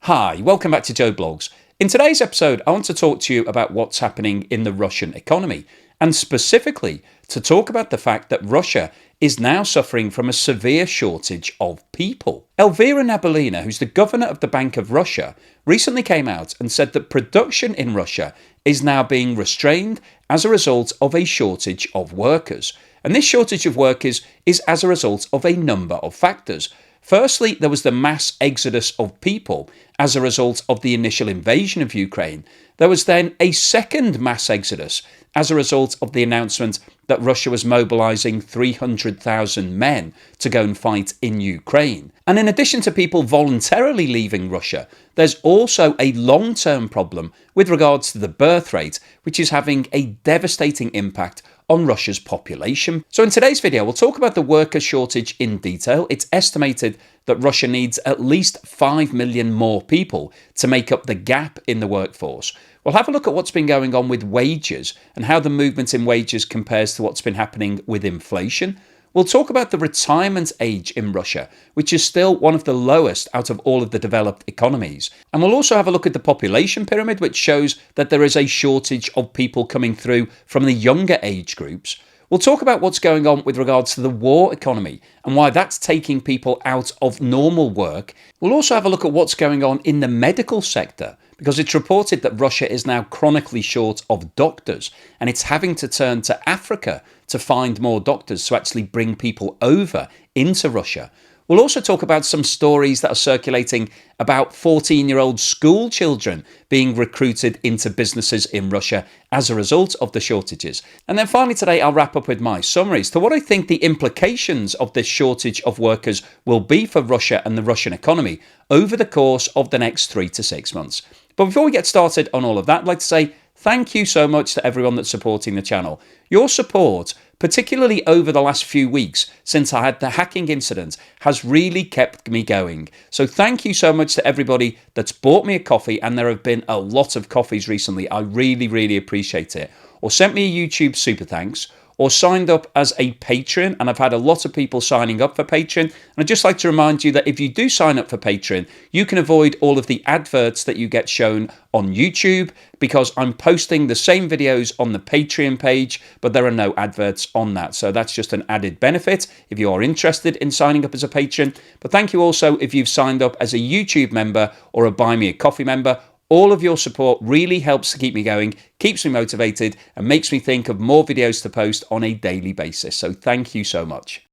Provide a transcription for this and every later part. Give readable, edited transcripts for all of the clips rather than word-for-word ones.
Hi, welcome back to Joe Blogs. In today's episode, I want to talk to you about what's happening in the Russian economy, and specifically to talk about the fact that Russia is now suffering from a severe shortage of people. Elvira Nabiullina, who's the governor of the Bank of Russia, recently came out and said that production in Russia is now being restrained as a result of a shortage of workers. And this shortage of workers is as a result of a number of factors. Firstly, there was the mass exodus of people as a result of the initial invasion of Ukraine. There was then a second mass exodus as a result of the announcement that Russia was mobilizing 300,000 men to go and fight in Ukraine. And in addition to people voluntarily leaving Russia, there's also a long-term problem with regards to the birth rate, which is having a devastating impact on Russia's population. So in today's video, we'll talk about the worker shortage in detail. It's estimated that Russia needs at least 5 million more people to make up the gap in the workforce. We'll have a look at what's been going on with wages and how the movement in wages compares to what's been happening with inflation. We'll talk about the retirement age in Russia, which is still one of the lowest out of all of the developed economies. And we'll also have a look at the population pyramid, which shows that there is a shortage of people coming through from the younger age groups. We'll talk about what's going on with regards to the war economy and why that's taking people out of normal work. We'll also have a look at what's going on in the medical sector, because it's reported that Russia is now chronically short of doctors and it's having to turn to Africa to find more doctors to actually bring people over into Russia. We'll also talk about some stories that are circulating about 14-year-old school children being recruited into businesses in Russia as a result of the shortages. And then finally today, I'll wrap up with my summaries to what I think the implications of this shortage of workers will be for Russia and the Russian economy over the course of the next 3 to 6 months. But before we get started on all of that, I'd like to say thank you so much to everyone that's supporting the channel. Your support, particularly over the last few weeks since I had the hacking incident, has really kept me going. So thank you so much to everybody that's bought me a coffee, and there have been a lot of coffees recently. I really appreciate it. Or sent me a YouTube super thanks, or signed up as a patron, and I've had a lot of people signing up for Patreon. And I'd just like to remind you that if you do sign up for Patreon, you can avoid all of the adverts that you get shown on YouTube, because I'm posting the same videos on the Patreon page, but there are no adverts on that. So that's just an added benefit if you are interested in signing up as a patron. But thank you also if you've signed up as a YouTube member or a Buy Me a Coffee member. All of your support really helps to keep me going, keeps me motivated, and makes me think of more videos to post on a daily basis. So thank you so much.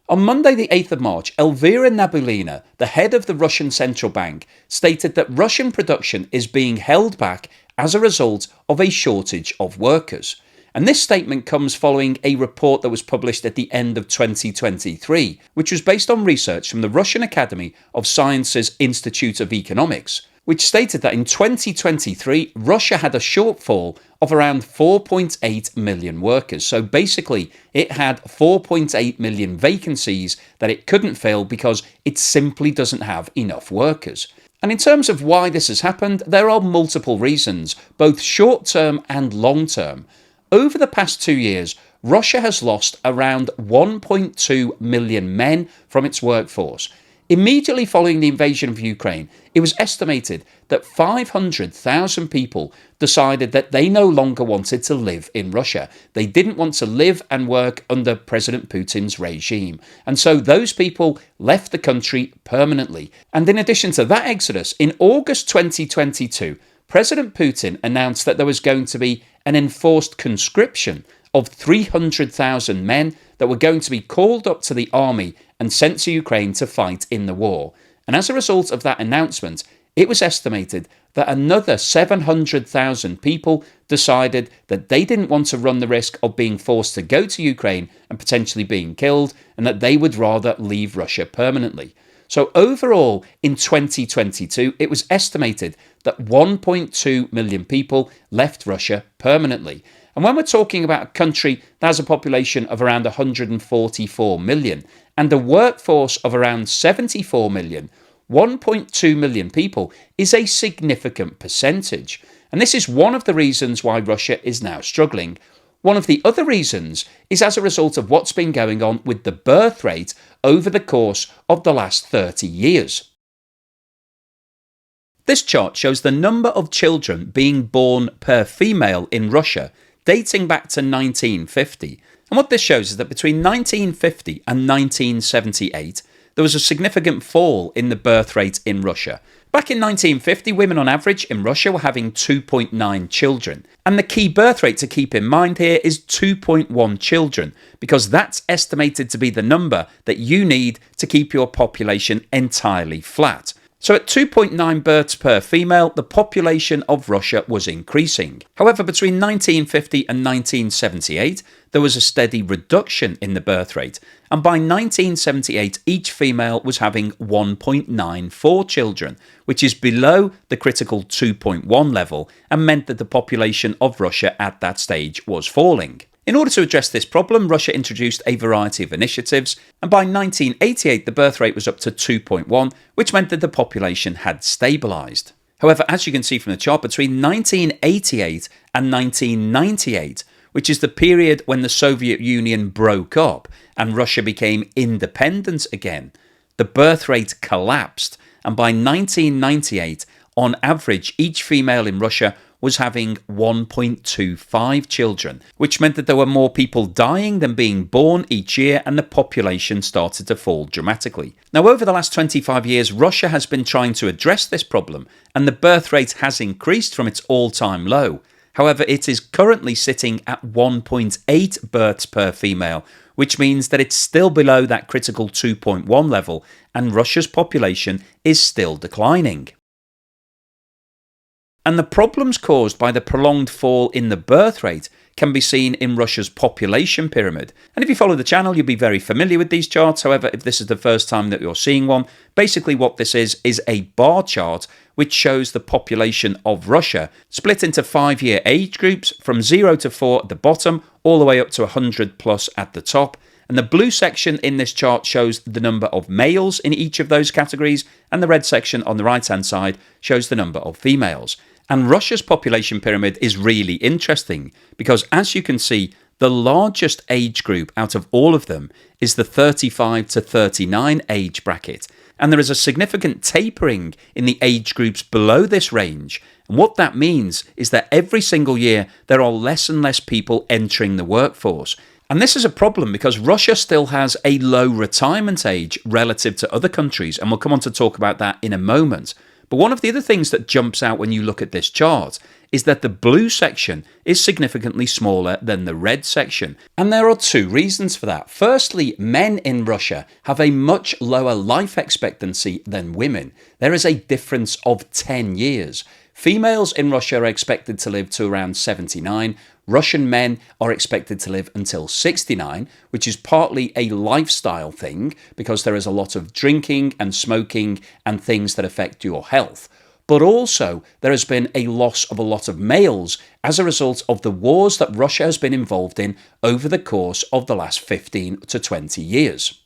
On Monday the 8th of March, Elvira Nabiullina, the head of the Russian central bank, stated that Russian production is being held back as a result of a shortage of workers. And this statement comes following a report that was published at the end of 2023, which was based on research from the Russian Academy of Sciences Institute of Economics, which stated that in 2023, Russia had a shortfall of around 4.8 million workers. So basically, it had 4.8 million vacancies that it couldn't fill because it simply doesn't have enough workers. And in terms of why this has happened, there are multiple reasons, both short-term and long-term. Over the past 2 years, Russia has lost around 1.2 million men from its workforce. Immediately following the invasion of Ukraine, it was estimated that 500,000 people decided that they no longer wanted to live in Russia. They didn't want to live and work under President Putin's regime. And so those people left the country permanently. And in addition to that exodus, in August 2022, President Putin announced that there was going to be an enforced conscription of 300,000 men that were going to be called up to the army and sent to Ukraine to fight in the war. And as a result of that announcement, it was estimated that another 700,000 people decided that they didn't want to run the risk of being forced to go to Ukraine and potentially being killed, and that they would rather leave Russia permanently. So overall, in 2022, it was estimated that 1.2 million people left Russia permanently. And when we're talking about a country that has a population of around 144 million and a workforce of around 74 million, 1.2 million people is a significant percentage. And this is one of the reasons why Russia is now struggling. One of the other reasons is as a result of what's been going on with the birth rate over the course of the last 30 years. This chart shows the number of children being born per female in Russia dating back to 1950. And what this shows is that between 1950 and 1978, there was a significant fall in the birth rate in Russia. Back in 1950, women on average in Russia were having 2.9 children. And the key birth rate to keep in mind here is 2.1 children, because that's estimated to be the number that you need to keep your population entirely flat. So at 2.9 births per female, the population of Russia was increasing. However, between 1950 and 1978, there was a steady reduction in the birth rate, and by 1978, each female was having 1.94 children, which is below the critical 2.1 level and meant that the population of Russia at that stage was falling. In order to address this problem, Russia introduced a variety of initiatives, and by 1988 the birth rate was up to 2.1, which meant that the population had stabilised. However, as you can see from the chart, between 1988 and 1998, which is the period when the Soviet Union broke up and Russia became independent again, the birth rate collapsed, and by 1998, on average, each female in Russia was having 1.25 children, which meant that there were more people dying than being born each year, and the population started to fall dramatically. Now, over the last 25 years, Russia has been trying to address this problem, and the birth rate has increased from its all-time low. However, it is currently sitting at 1.8 births per female, which means that it's still below that critical 2.1 level, and Russia's population is still declining. And the problems caused by the prolonged fall in the birth rate can be seen in Russia's population pyramid. And if you follow the channel, you'll be very familiar with these charts. However, if this is the first time that you're seeing one, basically what this is a bar chart which shows the population of Russia split into 5-year age groups from 0 to 4 at the bottom, all the way up to 100 plus at the top. And the blue section in this chart shows the number of males in each of those categories, and the red section on the right-hand side shows the number of females. And Russia's population pyramid is really interesting because, as you can see, the largest age group out of all of them is the 35 to 39 age bracket. And there is a significant tapering in the age groups below this range. And what that means is that every single year there are less and less people entering the workforce. And this is a problem because Russia still has a low retirement age relative to other countries, and we'll come on to talk about that in a moment. But one of the other things that jumps out when you look at this chart is that the blue section is significantly smaller than the red section. And there are two reasons for that. Firstly, men in Russia have a much lower life expectancy than women. There is a difference of 10 years. Females in Russia are expected to live to around 79. Russian men are expected to live until 69, which is partly a lifestyle thing because there is a lot of drinking and smoking and things that affect your health. But also there has been a loss of a lot of males as a result of the wars that Russia has been involved in over the course of the last 15 to 20 years.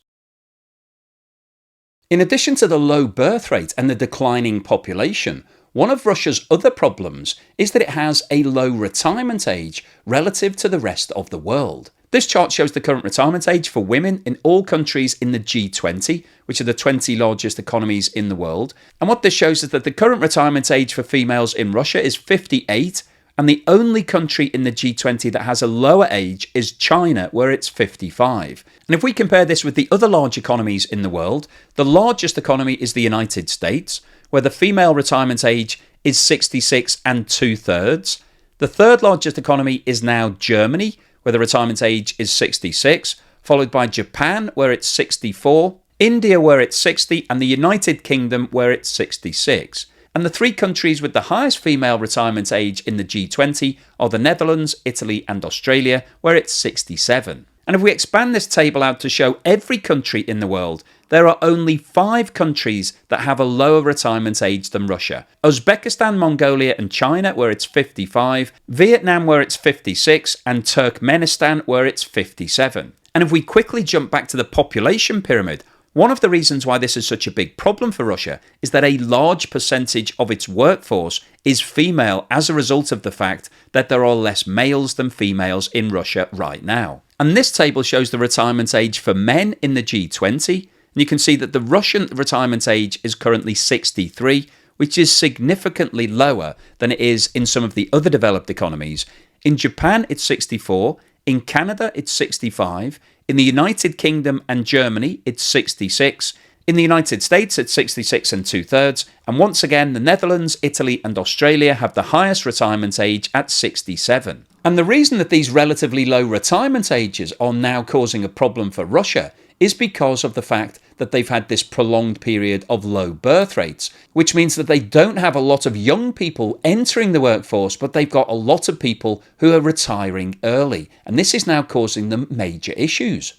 In addition to the low birth rate and the declining population, one of Russia's other problems is that it has a low retirement age relative to the rest of the world. This chart shows the current retirement age for women in all countries in the G20, which are the 20 largest economies in the world. And what this shows is that the current retirement age for females in Russia is 58, and the only country in the G20 that has a lower age is China, where it's 55. And if we compare this with the other large economies in the world, the largest economy is the United States, where the female retirement age is 66 and 2/3. The third largest economy is now Germany, where the retirement age is 66, followed by Japan, where it's 64, India, where it's 60, and the United Kingdom, where it's 66. And the three countries with the highest female retirement age in the G20 are the Netherlands, Italy, and Australia, where it's 67. And if we expand this table out to show every country in the world, there are only 5 countries that have a lower retirement age than Russia. Uzbekistan, Mongolia, and China, where it's 55, Vietnam, where it's 56, and Turkmenistan, where it's 57. And if we quickly jump back to the population pyramid, one of the reasons why this is such a big problem for Russia is that a large percentage of its workforce is female as a result of the fact that there are less males than females in Russia right now. And this table shows the retirement age for men in the G20. And you can see that the Russian retirement age is currently 63, which is significantly lower than it is in some of the other developed economies. In Japan, it's 64. In Canada, it's 65. In the United Kingdom and Germany, it's 66. In the United States, it's 66 and 2/3. And once again, the Netherlands, Italy, and Australia have the highest retirement age at 67. And the reason that these relatively low retirement ages are now causing a problem for Russia is because of the fact that they've had this prolonged period of low birth rates, which means that they don't have a lot of young people entering the workforce, but they've got a lot of people who are retiring early. And this is now causing them major issues.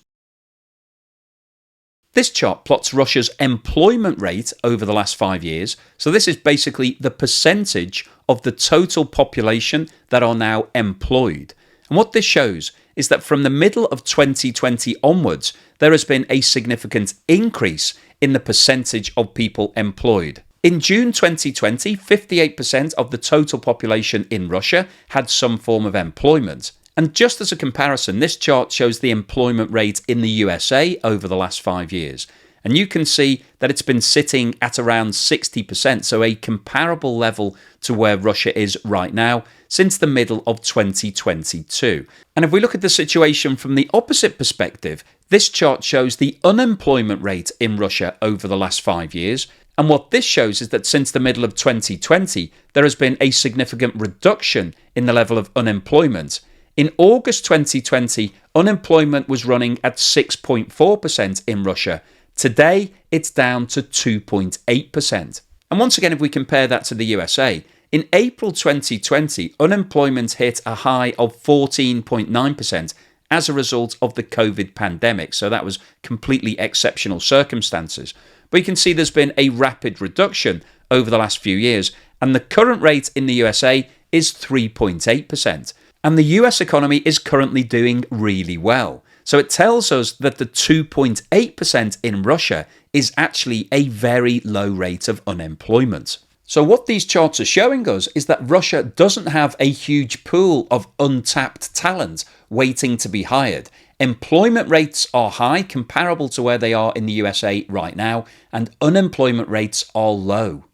This chart plots Russia's employment rate over the last 5 years. So this is basically the percentage of the total population that are now employed. And what this shows is that from the middle of 2020 onwards, there has been a significant increase in the percentage of people employed. In June 2020, 58% of the total population in Russia had some form of employment. And just as a comparison, this chart shows the employment rate in the USA over the last 5 years. And you can see that it's been sitting at around 60%, so a comparable level to where Russia is right now since the middle of 2022. And if we look at the situation from the opposite perspective, this chart shows the unemployment rate in Russia over the last 5 years. And what this shows is that since the middle of 2020, there has been a significant reduction in the level of unemployment. In August 2020, unemployment was running at 6.4% in Russia. Today, it's down to 2.8%. And once again, if we compare that to the USA, in April 2020, unemployment hit a high of 14.9% as a result of the COVID pandemic. So that was completely exceptional circumstances. But you can see there's been a rapid reduction over the last few years. And the current rate in the USA is 3.8%. And the US economy is currently doing really well. So it tells us that the 2.8% in Russia is actually a very low rate of unemployment. So what these charts are showing us is that Russia doesn't have a huge pool of untapped talent waiting to be hired. Employment rates are high, comparable to where they are in the USA right now, and unemployment rates are low.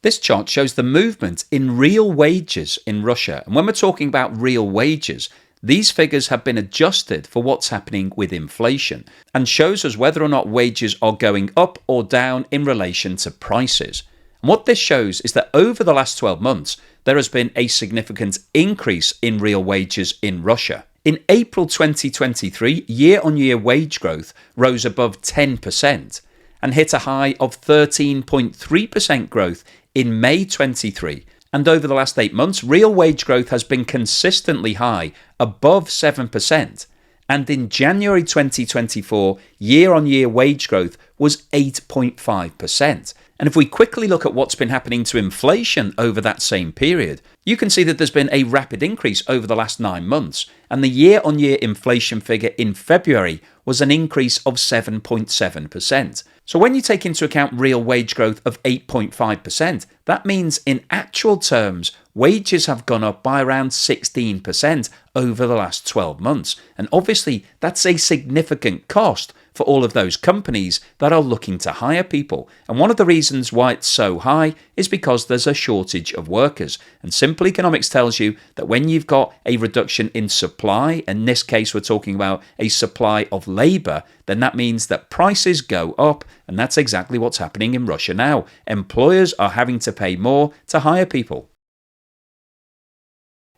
This chart shows the movement in real wages in Russia. And when we're talking about real wages, these figures have been adjusted for what's happening with inflation and shows us whether or not wages are going up or down in relation to prices. And what this shows is that over the last 12 months, there has been a significant increase in real wages in Russia. In April 2023, year-on-year wage growth rose above 10% and hit a high of 13.3% growth in May 23. And over the last 8 months, real wage growth has been consistently high, above 7%. And in January 2024, year-on-year wage growth was 8.5%. And if we quickly look at what's been happening to inflation over that same period, you can see that there's been a rapid increase over the last 9 months. And the year-on-year inflation figure in February was an increase of 7.7%. So when you take into account real wage growth of 8.5%, that means in actual terms, wages have gone up by around 16% over the last 12 months. And obviously, that's a significant cost for all of those companies that are looking to hire people. And one of the reasons why it's so high is because there's a shortage of workers. And simple economics tells you that when you've got a reduction in supply, in this case we're talking about a supply of labour, then that means that prices go up. And that's exactly what's happening in Russia now. Employers are having to pay more to hire people.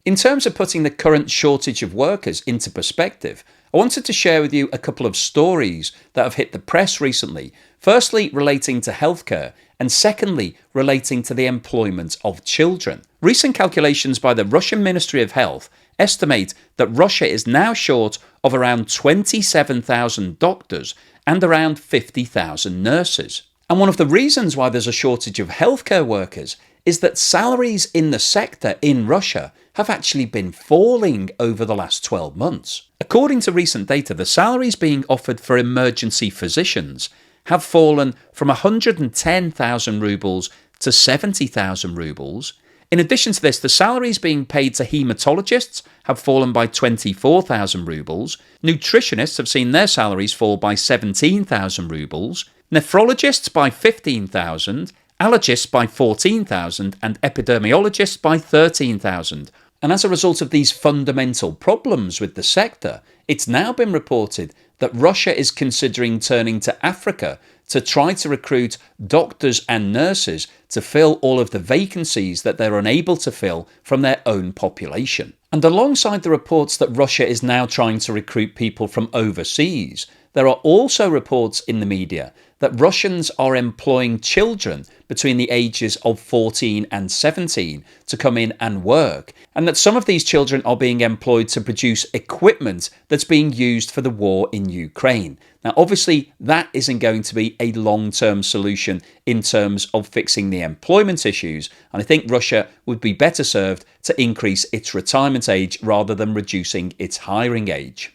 In terms of putting the current shortage of workers into perspective, I wanted to share with you a couple of stories that have hit the press recently. Firstly, relating to healthcare, and secondly, relating to the employment of children. Recent calculations by the Russian Ministry of Health estimate that Russia is now short of around 27,000 doctors and around 50,000 nurses. And one of the reasons why there's a shortage of healthcare workers is that salaries in the sector in Russia have actually been falling over the last 12 months. According to recent data, the salaries being offered for emergency physicians have fallen from 110,000 rubles to 70,000 rubles. In addition to this, the salaries being paid to haematologists have fallen by 24,000 rubles. Nutritionists have seen their salaries fall by 17,000 rubles. nephrologists by 15,000, allergists by 14,000, and epidemiologists by 13,000. And as a result of these fundamental problems with the sector, it's now been reported that Russia is considering turning to Africa to try to recruit doctors and nurses to fill all of the vacancies that they're unable to fill from their own population. And alongside the reports that Russia is now trying to recruit people from overseas, there are also reports in the media that Russians are employing children between the ages of 14 and 17 to come in and work, and that some of these children are being employed to produce equipment that's being used for the war in Ukraine. Now, obviously, that isn't going to be a long-term solution in terms of fixing the employment issues, and I think Russia would be better served to increase its retirement age rather than reducing its hiring age.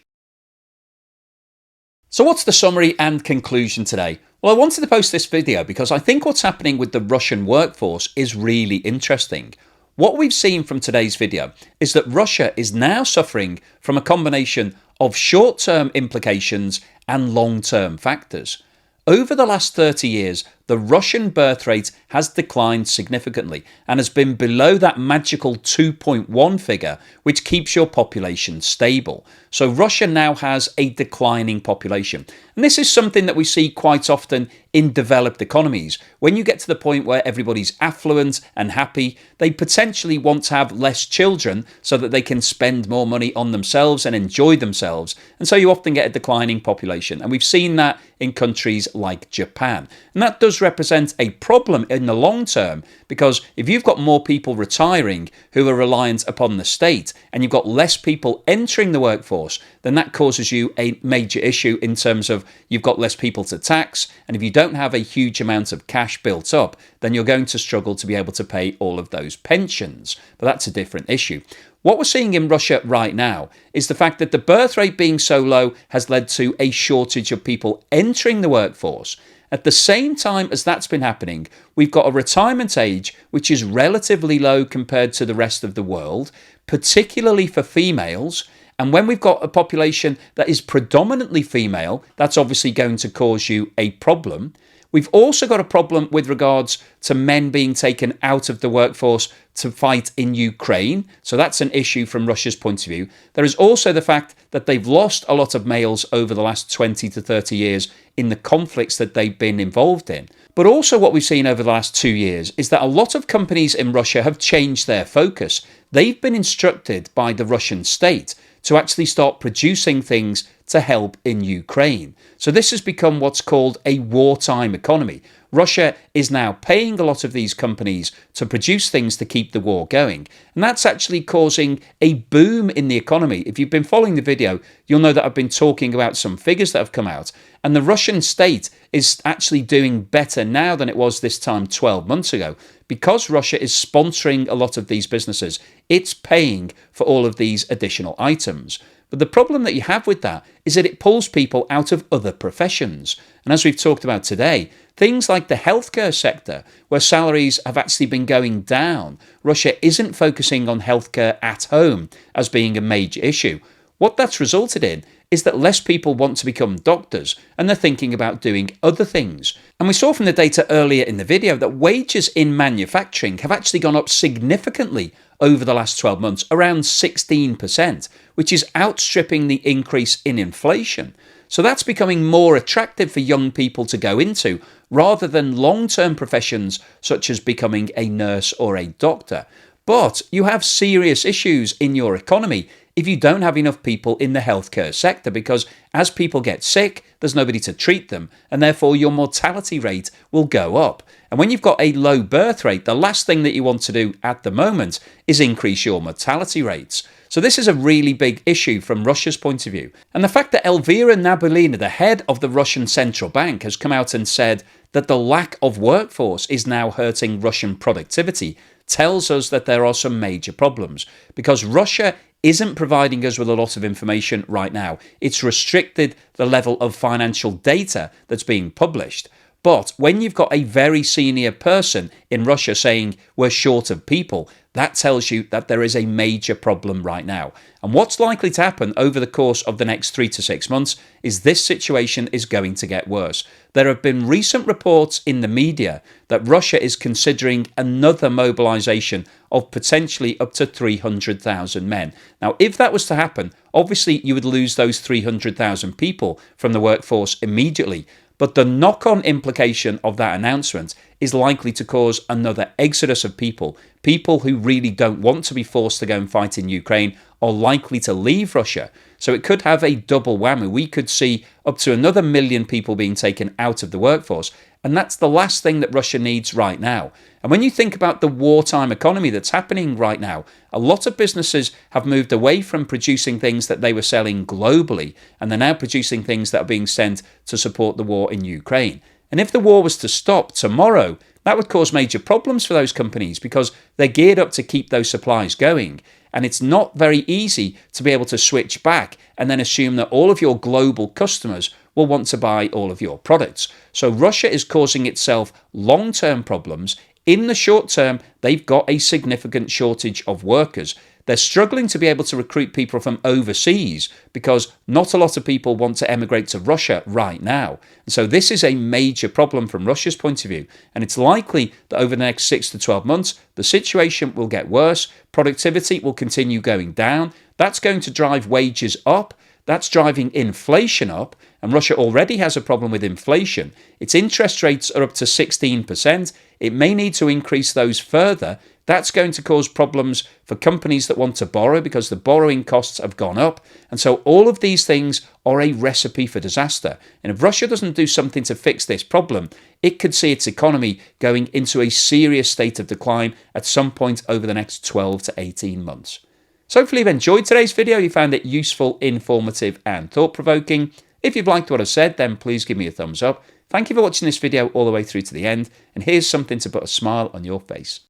So what's the summary and conclusion today? Well, I wanted to post this video because I think what's happening with the Russian workforce is really interesting. What we've seen from today's video is that Russia is now suffering from a combination of short-term implications and long-term factors. Over the last 30 years, the Russian birth rate has declined significantly and has been below that magical 2.1 figure, which keeps your population stable. So Russia now has a declining population. And this is something that we see quite often in developed economies. When you get to the point where everybody's affluent and happy, they potentially want to have less children so that they can spend more money on themselves and enjoy themselves. And so you often get a declining population. And we've seen that in countries like Japan. And that does represent a problem in the long term, because if you've got more people retiring who are reliant upon the state and you've got less people entering the workforce, then that causes you a major issue in terms of you've got less people to tax, and if you don't have a huge amount of cash built up, then you're going to struggle to be able to pay all of those pensions. But that's a different issue. What we're seeing in Russia right now is the fact that the birth rate being so low has led to a shortage of people entering the workforce. At the same time as that's been happening, we've got a retirement age which is relatively low compared to the rest of the world, particularly for females. And when we've got a population that is predominantly female, that's obviously going to cause you a problem. We've also got a problem with regards to men being taken out of the workforce to fight in Ukraine. So that's an issue from Russia's point of view. There is also the fact that they've lost a lot of males over the last 20 to 30 years in the conflicts that they've been involved in. But also what we've seen over the last 2 years is that a lot of companies in Russia have changed their focus. They've been instructed by the Russian state to actually start producing things to help in Ukraine. So this has become what's called a wartime economy. Russia is now paying a lot of these companies to produce things to keep the war going. And that's actually causing a boom in the economy. If you've been following the video, you'll know that I've been talking about some figures that have come out. And the Russian state is actually doing better now than it was this time 12 months ago. Because Russia is sponsoring a lot of these businesses, it's paying for all of these additional items. But the problem that you have with that is that it pulls people out of other professions. And as we've talked about today, things like the healthcare sector, where salaries have actually been going down, Russia isn't focusing on healthcare at home as being a major issue. What that's resulted in is that less people want to become doctors and they're thinking about doing other things. And we saw from the data earlier in the video that wages in manufacturing have actually gone up significantly over the last 12 months, around 16%, which is outstripping the increase in inflation. So that's becoming more attractive for young people to go into rather than long-term professions such as becoming a nurse or a doctor. But you have serious issues in your economy if you don't have enough people in the healthcare sector, because as people get sick, there's nobody to treat them, and therefore your mortality rate will go up. And when you've got a low birth rate, the last thing that you want to do at the moment is increase your mortality rates. So this is a really big issue from Russia's point of view. And the fact that Elvira Nabiullina, the head of the Russian central bank, has come out and said that the lack of workforce is now hurting Russian productivity tells us that there are some major problems, because Russia isn't providing us with a lot of information right now. It's restricted the level of financial data that's being published. But when you've got a very senior person in Russia saying we're short of people, that tells you that there is a major problem right now. And what's likely to happen over the course of the next 3 to 6 months is this situation is going to get worse. There have been recent reports in the media that Russia is considering another mobilization of potentially up to 300,000 men. Now, if that was to happen, obviously you would lose those 300,000 people from the workforce immediately. But the knock-on implication of that announcement is likely to cause another exodus of people. People who really don't want to be forced to go and fight in Ukraine are likely to leave Russia. So it could have a double whammy. We could see up to another 1 million people being taken out of the workforce. And that's the last thing that Russia needs right now. And when you think about the wartime economy that's happening right now, a lot of businesses have moved away from producing things that they were selling globally, and they're now producing things that are being sent to support the war in Ukraine. And if the war was to stop tomorrow, that would cause major problems for those companies because they're geared up to keep those supplies going. And it's not very easy to be able to switch back and then assume that all of your global customers will want to buy all of your products. So Russia is causing itself long-term problems. In the short term, they've got a significant shortage of workers. They're struggling to be able to recruit people from overseas because not a lot of people want to emigrate to Russia right now. And so this is a major problem from Russia's point of view. And it's likely that over the next 6 to 12 months, the situation will get worse. Productivity will continue going down. That's going to drive wages up. That's driving inflation up, and Russia already has a problem with inflation. Its interest rates are up to 16%. It may need to increase those further. That's going to cause problems for companies that want to borrow because the borrowing costs have gone up. And so all of these things are a recipe for disaster. And if Russia doesn't do something to fix this problem, it could see its economy going into a serious state of decline at some point over the next 12 to 18 months. So hopefully you've enjoyed today's video, you found it useful, informative and thought-provoking. If you've liked what I've said, then please give me a thumbs up. Thank you for watching this video all the way through to the end, and here's something to put a smile on your face.